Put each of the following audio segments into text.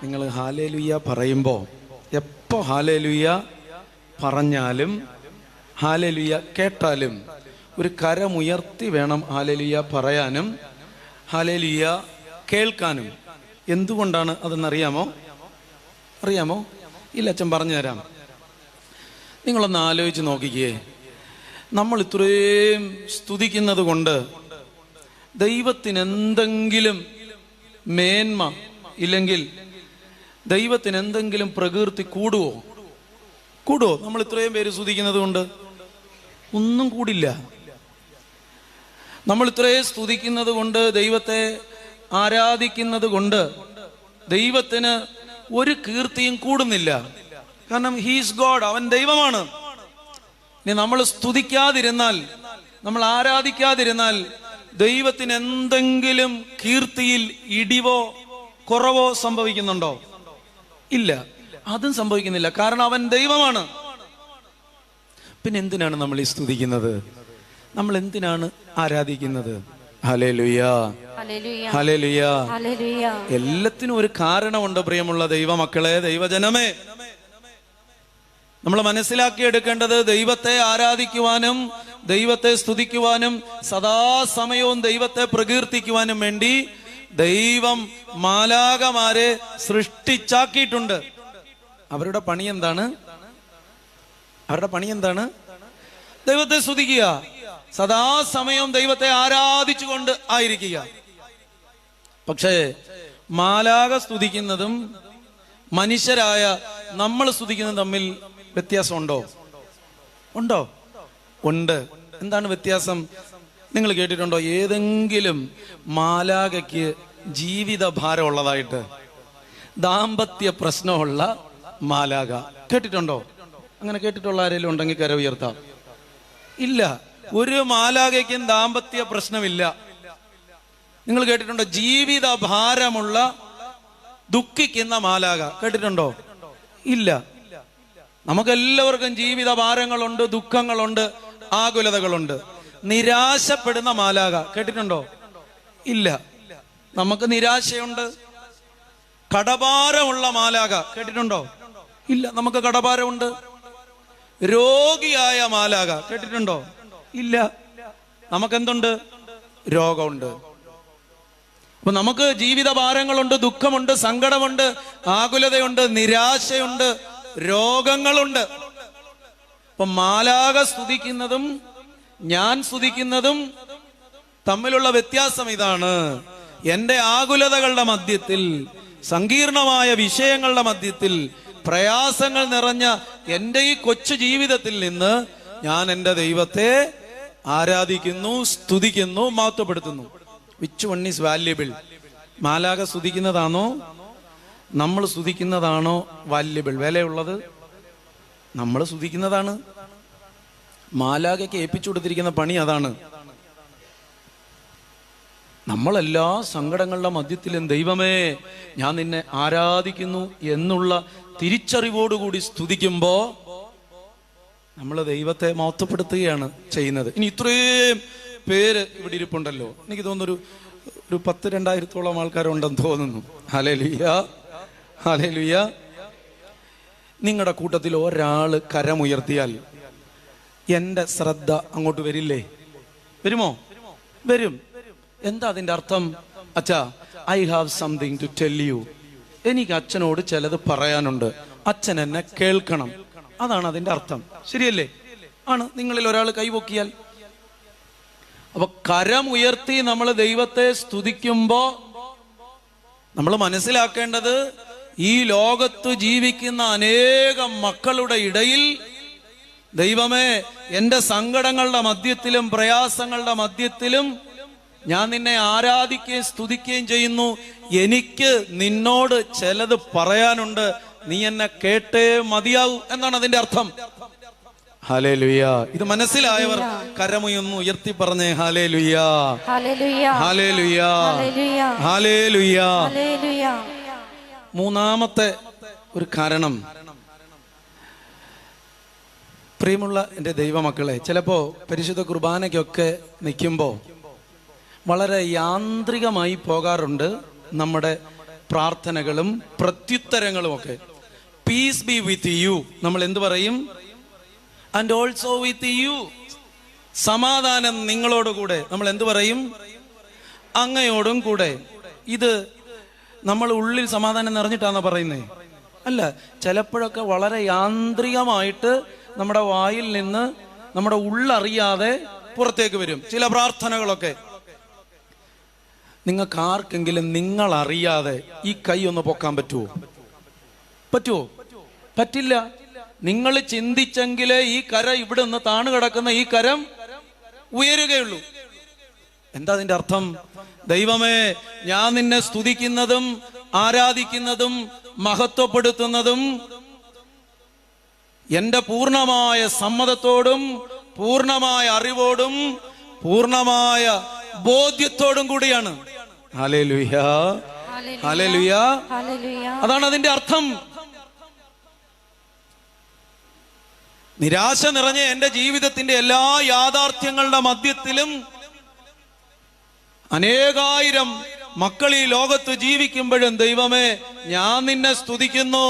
നിങ്ങൾ ഹാലേലുയ്യ പറയുമ്പോൾ എപ്പോൾ ഹാലേലുയ്യ പറഞ്ഞാലും ഹാലേലുയ്യ കേട്ടാലും ഒരു കരമുയർത്തി വേണം ഹാലേലുയ്യ പറയാനും ഹാലേലുയ്യ കേൾക്കാനും. എന്തുകൊണ്ടാണ് അതെന്നറിയാമോ? അറിയാമോ? ഇല്ല, അച്ഛൻ പറഞ്ഞു തരാം. നിങ്ങളൊന്ന് ആലോചിച്ച് നോക്കിക്കേ. നമ്മൾ ഇത്രയും സ്തുതിക്കുന്നത് കൊണ്ട് ദൈവത്തിന് എന്തെങ്കിലും മേന്മ ഇല്ലെങ്കിൽ ദൈവത്തിന് എന്തെങ്കിലും പ്രകീർത്തി കൂടുവോ? നമ്മൾ ഇത്രയും പേര് സ്തുതിക്കുന്നത് കൊണ്ട് ഒന്നും കൂടില്ല. നമ്മൾ ഇത്രയും സ്തുതിക്കുന്നത് കൊണ്ട്, ദൈവത്തെ ആരാധിക്കുന്നത് കൊണ്ട് ദൈവത്തിന് ഒരു കീർത്തിയും കൂടുന്നില്ല. കാരണം ഹീസ് ഗോഡ്, അവൻ ദൈവമാണ്. ഇനി നമ്മൾ സ്തുതിക്കാതിരുന്നാൽ, നമ്മൾ ആരാധിക്കാതിരുന്നാൽ ദൈവത്തിന് എന്തെങ്കിലും കീർത്തിയിൽ ഇടിവോ കുറവോ സംഭവിക്കുന്നുണ്ടോ? ഇല്ല, അതും സംഭവിക്കുന്നില്ല. കാരണം അവൻ ദൈവമാണ്. പിന്നെ എന്തിനാണ് നമ്മൾ ഈ സ്തുതിക്കുന്നത്? നമ്മൾ എന്തിനാണ് ആരാധിക്കുന്നത്? Hallelujah, hallelujah. എല്ലാത്തിനും ഒരു കാരണമുണ്ട്. പ്രിയമുള്ള ദൈവമക്കളെ, ദൈവജനമേ, നമ്മൾ മനസ്സിലാക്കിയെടുക്കേണ്ടത് ദൈവത്തെ ആരാധിക്കുവാനും ദൈവത്തെ സ്തുതിക്കുവാനും സദാസമയവും ദൈവത്തെ പ്രകീർത്തിക്കുവാനും വേണ്ടി ദൈവം മാലാഖമാരെ സൃഷ്ടിച്ചാക്കിയിട്ടുണ്ട്. അവരുടെ പണി എന്താണ്? ദൈവത്തെ സ്തുതിക്കുക, സദാസമയം ദൈവത്തെ ആരാധിച്ചുകൊണ്ട് ആയിരിക്കുക. പക്ഷേ മാലാഖ സ്തുതിക്കുന്നതും മനുഷ്യരായ നമ്മൾ സ്തുതിക്കുന്നതും തമ്മിൽ വ്യത്യാസമുണ്ടോ? ഉണ്ട്. എന്താണ് വ്യത്യാസം? നിങ്ങൾ കേട്ടിട്ടുണ്ടോ ഏതെങ്കിലും മാലാഖയ്ക്ക് ജീവിത ഭാരം ഉള്ളതായിട്ട്? ദാമ്പത്യ പ്രശ്നമുള്ള മാലാഖ കേട്ടിട്ടുണ്ടോ? അങ്ങനെ കേട്ടിട്ടുള്ള ആരെങ്കിലും ഉണ്ടെങ്കിൽ കര ഉയർത്താം. ഇല്ല, ഒരു മാലാഖയ്ക്കും ദാമ്പത്യ പ്രശ്നമില്ല. നിങ്ങൾ കേട്ടിട്ടുണ്ടോ ജീവിത ഭാരമുള്ള ദുഃഖിക്കുന്ന മാലാഖ? കേട്ടിട്ടുണ്ടോ? ഇല്ല. നമുക്കെല്ലാവർക്കും ജീവിത ഭാരങ്ങളുണ്ട്, ദുഃഖങ്ങളുണ്ട്, ആകുലതകളുണ്ട്. നിരാശപ്പെടുന്ന മാലാഖ കേട്ടിട്ടുണ്ടോ? ഇല്ല. നമുക്ക് നിരാശയുണ്ട്. കടഭാരമുള്ള മാലാഖ കേട്ടിട്ടുണ്ടോ? ഇല്ല, നമുക്ക് കടഭാരമുണ്ട്. രോഗിയായ മാലാഖ കേട്ടിട്ടുണ്ടോ? ഇല്ല, നമുക്കെന്തുണ്ട്? രോഗമുണ്ട്. അപ്പൊ നമുക്ക് ജീവിത ഭാരങ്ങളുണ്ട്, ദുഃഖമുണ്ട്, സങ്കടമുണ്ട്, ആകുലതയുണ്ട്, നിരാശയുണ്ട്, രോഗങ്ങളുണ്ട്. അപ്പൊ മാലാഖ സ്തുതിക്കുന്നതും ഞാൻ സ്തുതിക്കുന്നതും തമ്മിലുള്ള വ്യത്യാസം ഇതാണ്. എന്റെ ആകുലതകളുടെ മധ്യത്തിൽ, സങ്കീർണമായ വിഷയങ്ങളുടെ മധ്യത്തിൽ, പ്രയാസങ്ങൾ നിറഞ്ഞ എൻ്റെ ഈ കൊച്ചു ജീവിതത്തിൽ നിന്ന് ഞാൻ എൻ്റെ ദൈവത്തെ ആരാധിക്കുന്നു, സ്തുതിക്കുന്നു, മഹത്വപ്പെടുത്തുന്നു. Which one is valuable? മാലാഖ സ്തുതിക്കുന്നതാണോ നമ്മൾ സ്തുതിക്കുന്നതാണോ വാല്യുബിൾ, വിലയുള്ളത്? നമ്മൾ സ്തുതിക്കുന്നതാണ്. മാലാഖയ്ക്ക് ഏൽപ്പിച്ചു കൊടുത്തിരിക്കുന്ന പണി അതാണ്. നമ്മളെല്ലാ സങ്കടങ്ങളുടെ മധ്യത്തിലും ദൈവമേ ഞാൻ നിന്നെ ആരാധിക്കുന്നു എന്നുള്ള തിരിച്ചറിവോടുകൂടി സ്തുതിക്കുമ്പോ നമ്മൾ ദൈവത്തെ മഹത്വപ്പെടുത്തുകയാണ് ചെയ്യുന്നത്. ഇനി ഇത്രയും പേര് ഇവിടെ ഇരിപ്പുണ്ടല്ലോ, എനിക്ക് തോന്നുന്നു ഒരു 10,000-2000 ആൾക്കാരുണ്ടെന്ന് തോന്നുന്നു. Hallelujah, hallelujah. നിങ്ങളുടെ കൂട്ടത്തിൽ ഒരാള് കരമുയർത്തിയാൽ എന്റെ ശ്രദ്ധ അങ്ങോട്ട് വരില്ലേ? വരുമോ? വരും. എന്താ അതിന്റെ അർത്ഥം? അച്ഛാ, I have something to tell you. എനിക്ക് അച്ഛനോട് ചിലത് പറയാനുണ്ട്, അച്ഛൻ എന്നെ കേൾക്കണം. അതാണ് അതിന്റെ അർത്ഥം. ശരിയല്ലേ? ആണ്. നിങ്ങളിൽ ഒരാൾ കൈപൊക്കിയാൽ, അപ്പൊ കരമുയർത്തി നമ്മൾ ദൈവത്തെ സ്തുതിക്കുമ്പോ നമ്മൾ മനസ്സിലാക്കേണ്ടത് ഈ ലോകത്ത് ജീവിക്കുന്ന അനേകം മക്കളുടെ ഇടയിൽ ദൈവമേ എന്റെ സങ്കടങ്ങളുടെ മധ്യത്തിലും പ്രയാസങ്ങളുടെ മധ്യത്തിലും ഞാൻ നിന്നെ ആരാധിക്കുകയും സ്തുതിക്കുകയും ചെയ്യുന്നു. എനിക്ക് നിന്നോട് ചിലത് പറയാനുണ്ട്, നീ എന്നെ കേട്ടേ മതിയാവൂ എന്നാണ് അതിന്റെ അർത്ഥം. ഹല്ലേലൂയ. ഇത് മനസ്സിലായവർ കരമുയൊന്ന് ഉയർത്തി പറഞ്ഞേ ഹല്ലേലൂയ, ഹല്ലേലൂയ, ഹല്ലേലൂയ. മൂന്നാമത്തെ ഒരു കാരണം, പ്രിയമുള്ള എൻ്റെ ദൈവമക്കളെ, ചിലപ്പോ പരിശുദ്ധ കുർബാനയ്ക്കൊക്കെ നിൽക്കുമ്പോൾ വളരെ യാന്ത്രികമായി പോകാറുണ്ട് നമ്മുടെ പ്രാർത്ഥനകളും പ്രത്യുത്തരങ്ങളും ഒക്കെ. പീസ് ബി വിത്ത് യു, നമ്മൾ എന്ത് പറയും? And also with you. സമാധാനം നിങ്ങളോടുകൂടെ, നമ്മൾ എന്ത് പറയും? അങ്ങയോടും കൂടെ. ഇത് നമ്മൾ ഉള്ളിൽ സമാധാനം നിറഞ്ഞിട്ടാണോ പറയുന്നേ? അല്ല, ചിലപ്പോഴൊക്കെ വളരെ യാന്ത്രികമായിട്ട് നമ്മുടെ വായിൽ നിന്ന് നമ്മുടെ ഉള്ളറിയാതെ പുറത്തേക്ക് വരും ചില പ്രാർത്ഥനകളൊക്കെ. നിങ്ങൾക്ക് ആർക്കെങ്കിലും നിങ്ങൾ അറിയാതെ ഈ കൈ ഒന്ന് പൊക്കാൻ പറ്റുമോ? പറ്റില്ല. നിങ്ങൾ ചിന്തിച്ചെങ്കിലേ ഈ കര ഇവിടെ നിന്ന് താണു കിടക്കുന്ന ഈ കരം ഉയരുകയുള്ളൂ. എന്താ അതിന്റെ അർത്ഥം? ദൈവമേ, ഞാൻ നിന്നെ സ്തുതിക്കുന്നതും ആരാധിക്കുന്നതും മഹത്വപ്പെടുത്തുന്നതും എന്റെ പൂർണ്ണമായ സമ്മതത്തോടും പൂർണ്ണമായ അറിവോടും പൂർണ്ണമായ ബോധ്യത്തോടും കൂടിയാണ്. Hallelujah, hallelujah. അതാണ് അതിന്റെ അർത്ഥം. നിരാശ നിറഞ്ഞ എന്റെ ജീവിതത്തിന്റെ എല്ലാ യാഥാർത്ഥ്യങ്ങളുടെ മധ്യത്തിലും അനേകായിരം മക്കൾ ഈ ലോകത്ത് ജീവിക്കുമ്പോഴും ദൈവമേ, ഞാൻ നിന്നെ സ്തുതിക്കുന്നു,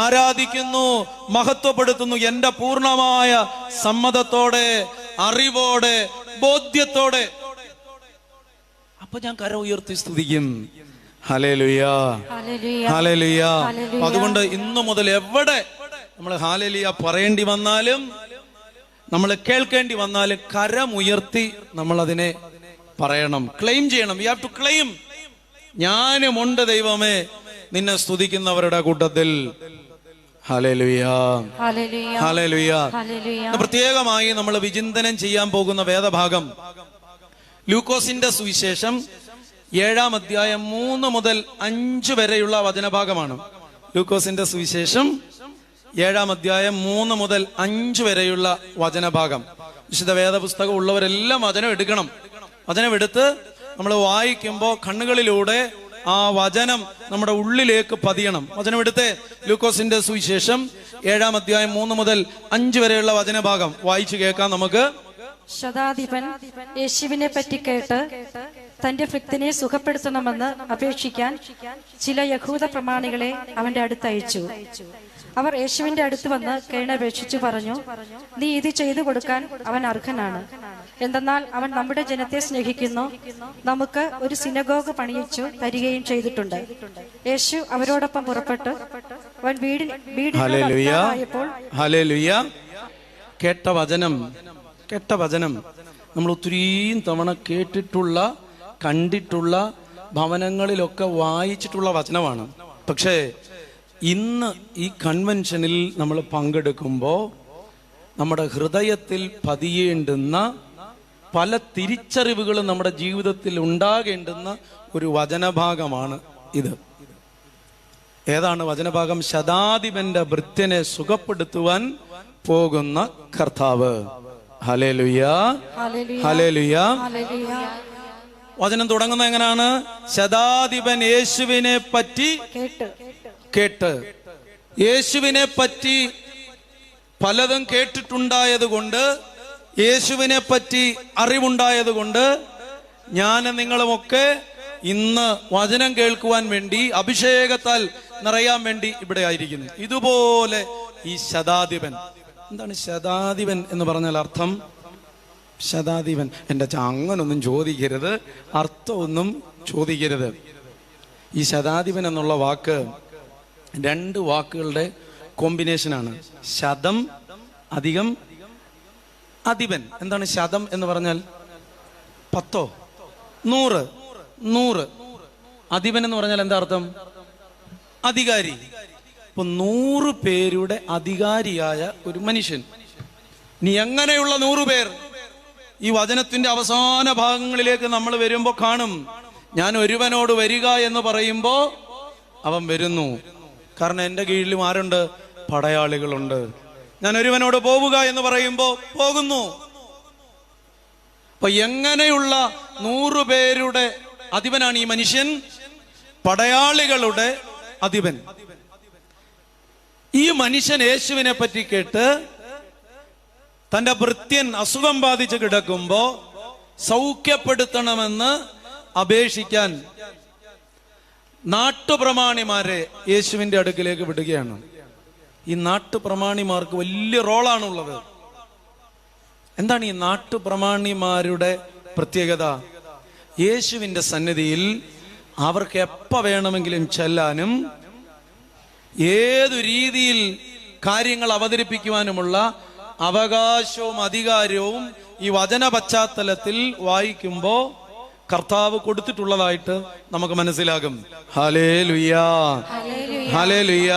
ആരാധിക്കുന്നു, മഹത്വപ്പെടുത്തുന്നു എന്റെ പൂർണ്ണമായ സമ്മതത്തോടെ, അറിവോടെ, ബോധ്യത്തോടെ. അപ്പൊ ഞാൻ കര ഉയർത്തി സ്തുതിക്കും. Hallelujah, hallelujah. അതുകൊണ്ട് ഇന്നു മുതൽ എവിടെ നമ്മൾ ഹല്ലേലൂയ പറയേണ്ടി വന്നാലും, നമ്മൾ കേൾക്കേണ്ടി വന്നാലും കരമുയർത്തി നമ്മൾ അതിനെ പറയണം, ക്ലെയിം ചെയ്യണം. You have to claim. ഞാനുമുണ്ട് ദൈവമേ നിന്നെ സ്തുതിക്കുന്നവരുടെ കൂട്ടത്തിൽ. Hallelujah, hallelujah. പ്രത്യേകമായി നമ്മൾ വിചിന്തനം ചെയ്യാൻ പോകുന്ന വേദഭാഗം ലൂക്കോസിന്റെ സുവിശേഷം 7-ാം അധ്യായം 3 മുതൽ 5 വരെയുള്ള വചനഭാഗമാണ്. ലൂക്കോസിന്റെ സുവിശേഷം 7-ാം അധ്യായം 3 മുതൽ 5 വരെയുള്ള വചനഭാഗം. വിശുദ്ധ വേദപുസ്തകം ഉള്ളവരെല്ലാം വചനം എടുക്കണം. വചനം എടുത്ത് നമ്മൾ വായിക്കുമ്പോൾ കണ്ണുകളിലൂടെ ആ വചനം നമ്മുടെ ഉള്ളിലേക്ക് പതിയണം. വചനം എടുത്ത് ലൂക്കോസിന്റെ സുവിശേഷം 7-ാം അധ്യായം 3 മുതൽ 5 വരെയുള്ള വചനഭാഗം വായിച്ചു കേൾക്കാം നമുക്ക്. ശതാധിപൻ യേശുവിനെ പറ്റി കേട്ട് തന്റെ ഭൃത്തിനെ സുഖപ്പെടുത്തണമെന്ന് അപേക്ഷിക്കാൻ ചില യഹൂദ പ്രമാണികളെ അവന്റെ അടുത്തയച്ചു. അവർ യേശുവിന്റെ അടുത്ത് വന്ന് കേണപേക്ഷിച്ചു പറഞ്ഞു, നീ ഇത് ചെയ്തു കൊടുക്കാൻ അവൻ അർഹനാണ്. എന്തെന്നാൽ അവൻ നമ്മുടെ ജനത്തെ സ്നേഹിക്കുന്നു, നമുക്ക് ഒരു സിനഗോഗ് പണിയിച്ചു തരികയും ചെയ്തിട്ടുണ്ട്. യേശു അവരോടൊപ്പം പുറപ്പെട്ടു അവൻ വീടിനായപ്പോൾ കേട്ട വചനം നമ്മൾ ഒത്തിരിയും തവണ കേട്ടിട്ടുള്ള, കണ്ടിട്ടുള്ള, ഭവനങ്ങളിലൊക്കെ വായിച്ചിട്ടുള്ള വചനമാണ്. പക്ഷേ ഇന്ന് ഈ കൺവെൻഷനിൽ നമ്മൾ പങ്കെടുക്കുമ്പോൾ നമ്മുടെ ഹൃദയത്തിൽ പതിയേണ്ടുന്ന പല തിരിച്ചറിവുകളും നമ്മുടെ ജീവിതത്തിൽ ഉണ്ടാകേണ്ടുന്ന ഒരു വചനഭാഗമാണ് ഇത്. ഏതാണ് വചനഭാഗം? ശതാധിപന്റെ ഭൃത്യനെ സുഖപ്പെടുത്തുവാൻ പോകുന്ന കർത്താവ്. Hallelujah, hallelujah. വചനം തുടങ്ങുന്നത് എങ്ങനെയാണ്? ശതാധിപൻ യേശുവിനെ പറ്റി കേട്ട്. യേശുവിനെ പറ്റി പലതും കേട്ടിട്ടുണ്ടായത് കൊണ്ട്, യേശുവിനെ പറ്റി അറിവുണ്ടായത് കൊണ്ട് ഞാനും നിങ്ങളുമൊക്കെ ഇന്ന് വചനം കേൾക്കുവാൻ വേണ്ടി, അഭിഷേകത്താൽ നിറയാൻ വേണ്ടി ഇവിടെ ആയിരിക്കുന്നു. ഇതുപോലെ ഈ ശതാധിപൻ, എന്താണ് ശതാധിപൻ എന്ന് പറഞ്ഞാൽ അർത്ഥം? ശതാധിപൻ, എൻ്റെ അങ്ങനൊന്നും ചോദിക്കരുത്, അർത്ഥമൊന്നും ചോദിക്കരുത്. ഈ ശതാധിപൻ എന്നുള്ള വാക്ക് 2 വാക്കുകളുടെ കോമ്പിനേഷനാണ്. ശതം അധികം അധിപൻ. എന്താണ് ശതം എന്ന് പറഞ്ഞാൽ? 10, 100. അധിപൻ എന്ന് പറഞ്ഞാൽ എന്താ അർത്ഥം? അധികാരി. ഇപ്പൊ 100 പേരുടെ അധികാരിയായ ഒരു മനുഷ്യൻ. ഇനി എങ്ങനെയുള്ള 100 പേർ? ഈ വചനത്തിന്റെ അവസാന ഭാഗങ്ങളിലേക്ക് നമ്മൾ വരുമ്പോ കാണും, ഞാൻ ഒരുവനോട് വരിക എന്ന് പറയുമ്പോ അവൻ വരുന്നു. കാരണം എൻ്റെ കീഴിലും ആരുണ്ട്? പടയാളികളുണ്ട്. ഞാൻ ഒരുവനോട് പോവുക എന്ന് പറയുമ്പോ പോകുന്നു. അപ്പൊ എങ്ങനെയുള്ള 100 പേരുടെ അധിപനാണ് ഈ മനുഷ്യൻ? പടയാളികളുടെ അധിപൻ. ഈ മനുഷ്യൻ യേശുവിനെ പറ്റി കേട്ട് തന്റെ ഭൃത്യൻ അസുഖം ബാധിച്ച് കിടക്കുമ്പോ സൗഖ്യപ്പെടുത്തണമെന്ന് അപേക്ഷിക്കാൻ നാട്ടുപ്രമാണിമാരെ യേശുവിന്റെ അടുക്കിലേക്ക് വിടുകയാണ്. ഈ നാട്ടുപ്രമാണിമാർക്ക് വലിയ റോളാണുള്ളത്. എന്താണ് ഈ നാട്ടുപ്രമാണിമാരുടെ പ്രത്യേകത? യേശുവിന്റെ സന്നിധിയിൽ അവർക്ക് എപ്പോ വേണമെങ്കിലും ചെല്ലാനും ഏതു രീതിയിൽ കാര്യങ്ങൾ അവതരിപ്പിക്കുവാനുമുള്ള അവകാശവും അധികാരവും ഈ വചന പശ്ചാത്തലത്തിൽ വായിക്കുമ്പോൾ കർത്താവ് കൊടുത്തിട്ടുള്ളതായിട്ട് നമുക്ക് മനസ്സിലാകും. Hallelujah, hallelujah.